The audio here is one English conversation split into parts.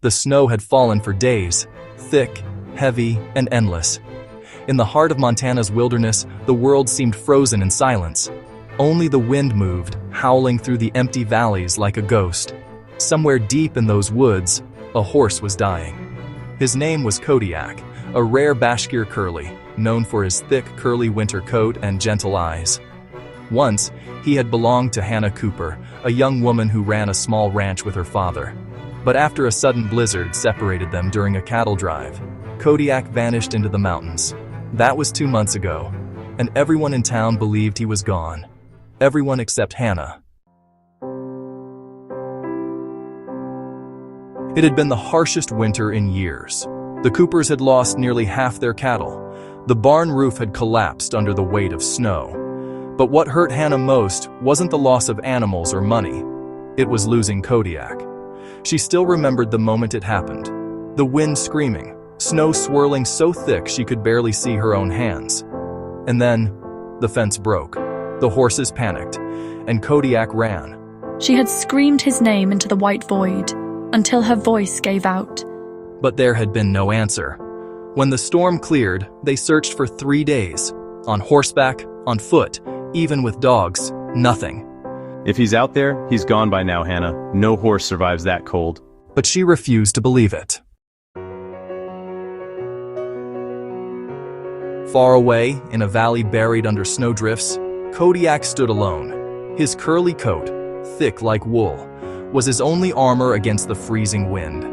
The snow had fallen for days, thick, heavy, and endless. In the heart of Montana's wilderness, the world seemed frozen in silence. Only the wind moved, howling through the empty valleys like a ghost. Somewhere deep in those woods, a horse was dying. His name was Kodiak, a rare BASHKIR curly, known for his thick, curly winter coat and gentle eyes. Once, he had belonged to Hannah Cooper, a young woman who ran a small ranch with her father. But after a sudden blizzard separated them during a cattle drive, Kodiak vanished into the mountains. That was 2 months ago, and everyone in town believed he was gone. Everyone except Hannah. It had been the harshest winter in years. The Coopers had lost nearly half their cattle. The barn roof had collapsed under the weight of snow. But what hurt Hannah most wasn't the loss of animals or money. It was losing Kodiak. She still remembered the moment it happened. The wind screaming, snow swirling so thick she could barely see her own hands. And then, the fence broke. The horses panicked, and Kodiak ran. She had screamed his name into the white void, until her voice gave out. But there had been no answer. When the storm cleared, they searched for 3 days. On horseback, on foot, even with dogs, nothing. If he's out there, he's gone by now, Hannah. No horse survives that cold. But she refused to believe it. Far away, in a valley buried under snowdrifts, Kodiak stood alone. His curly coat, thick like wool, was his only armor against the freezing wind.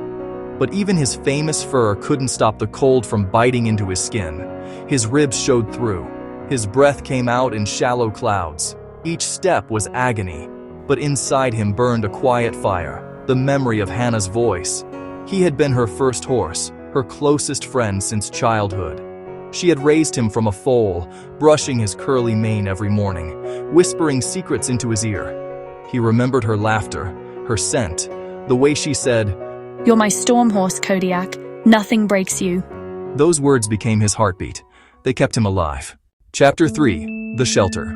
But even his famous fur couldn't stop the cold from biting into his skin. His ribs showed through. His breath came out in shallow clouds. Each step was agony, but inside him burned a quiet fire, the memory of Hannah's voice. He had been her first horse, her closest friend since childhood. She had raised him from a foal, brushing his curly mane every morning, whispering secrets into his ear. He remembered her laughter, her scent, the way she said, "You're my storm horse, Kodiak. Nothing breaks you." Those words became his heartbeat. They kept him alive. Chapter 3: The Shelter.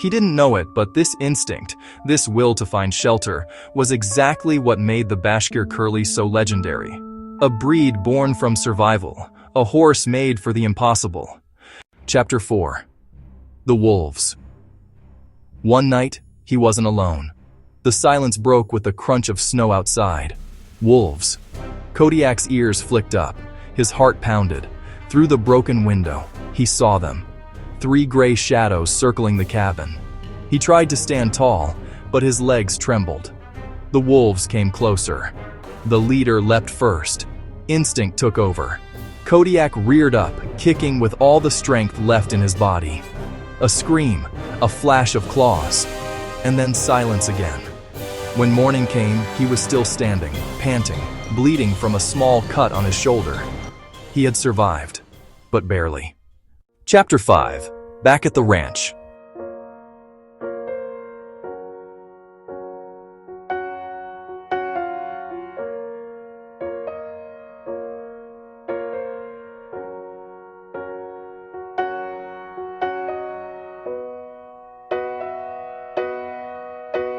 He didn't know it, but this instinct, this will to find shelter, was exactly what made the BASHKIR Curly so legendary. A breed born from survival, a horse made for the impossible. Chapter 4: The Wolves. One night, he wasn't alone. The silence broke with the crunch of snow outside. Wolves. Kodiak's ears flicked up. His heart pounded. Through the broken window, he saw them. 3 gray shadows circling the cabin. He tried to stand tall, but his legs trembled. The wolves came closer. The leader leapt first. Instinct took over. Kodiak reared up, kicking with all the strength left in his body. A scream, a flash of claws, and then silence again. When morning came, he was still standing, panting, bleeding from a small cut on his shoulder. He had survived, but barely. Chapter 5: Back at the Ranch.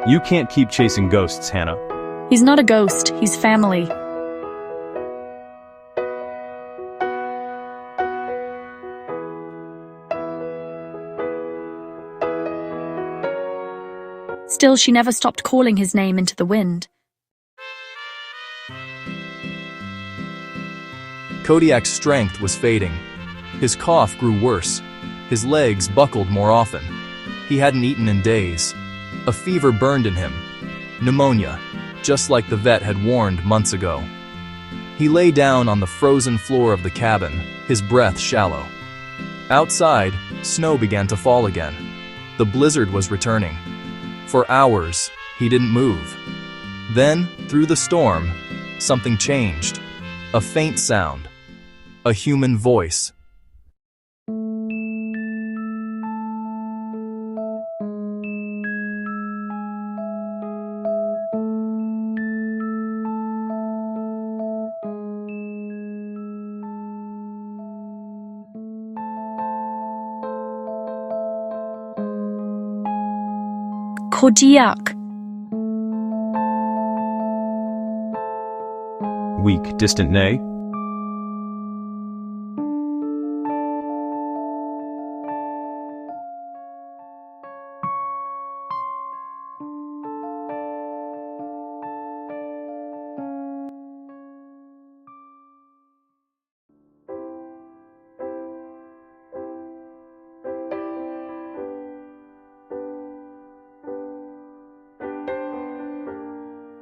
You can't keep chasing ghosts, Hannah. He's not a ghost, he's family. Still, she never stopped calling his name into the wind. Kodiak's strength was fading. His cough grew worse. His legs buckled more often. He hadn't eaten in days. A fever burned in him. Pneumonia, just like the vet had warned months ago. He lay down on the frozen floor of the cabin, his breath shallow. Outside, snow began to fall again. The blizzard was returning. For hours, he didn't move. Then, through the storm, something changed. A faint sound. A human voice. Kodiak. Weak, distant neigh.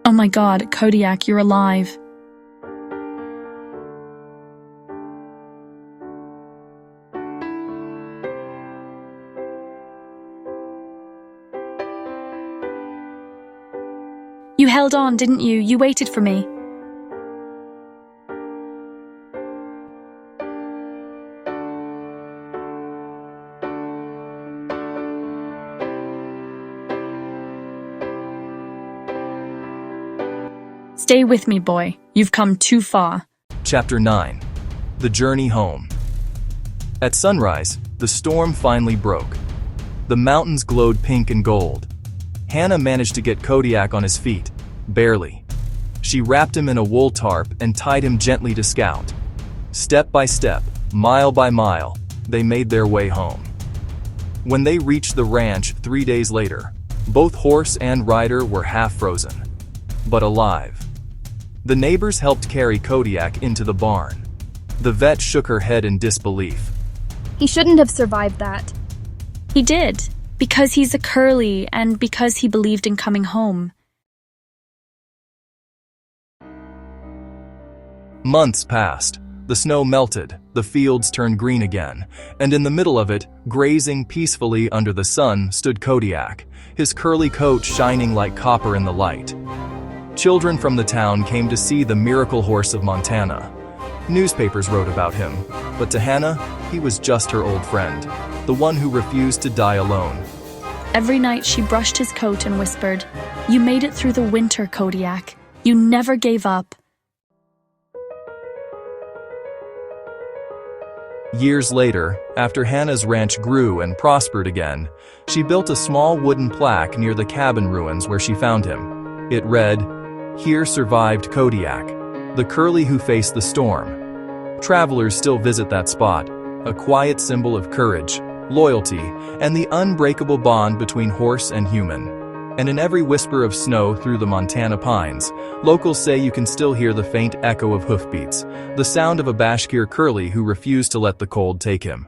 Oh my God, Kodiak, you're alive. You held on, didn't you? You waited for me. Stay with me, boy. You've come too far. Chapter 9. The Journey Home. At sunrise, the storm finally broke. The mountains glowed pink and gold. Hannah managed to get Kodiak on his feet, barely. She wrapped him in a wool tarp and tied him gently to Scout. Step by step, mile by mile, they made their way home. When they reached the ranch 3 days later, both horse and rider were half frozen, but alive. The neighbors helped carry Kodiak into the barn. The vet shook her head in disbelief. He shouldn't have survived that. He did, because he's a curly and because he believed in coming home. Months passed. The snow melted, the fields turned green again, and in the middle of it, grazing peacefully under the sun, stood Kodiak, his curly coat shining like copper in the light. Children from the town came to see the miracle horse of Montana. Newspapers wrote about him, but to Hannah, he was just her old friend, the one who refused to die alone. Every night she brushed his coat and whispered, "You made it through the winter, Kodiak. You never gave up." Years later, after Hannah's ranch grew and prospered again, she built a small wooden plaque near the cabin ruins where she found him. It read, "Here survived Kodiak, the curly who faced the storm." Travelers still visit that spot, a quiet symbol of courage, loyalty, and the unbreakable bond between horse and human. And in every whisper of snow through the Montana pines, locals say you can still hear the faint echo of hoofbeats, the sound of a Bashkir curly who refused to let the cold take him.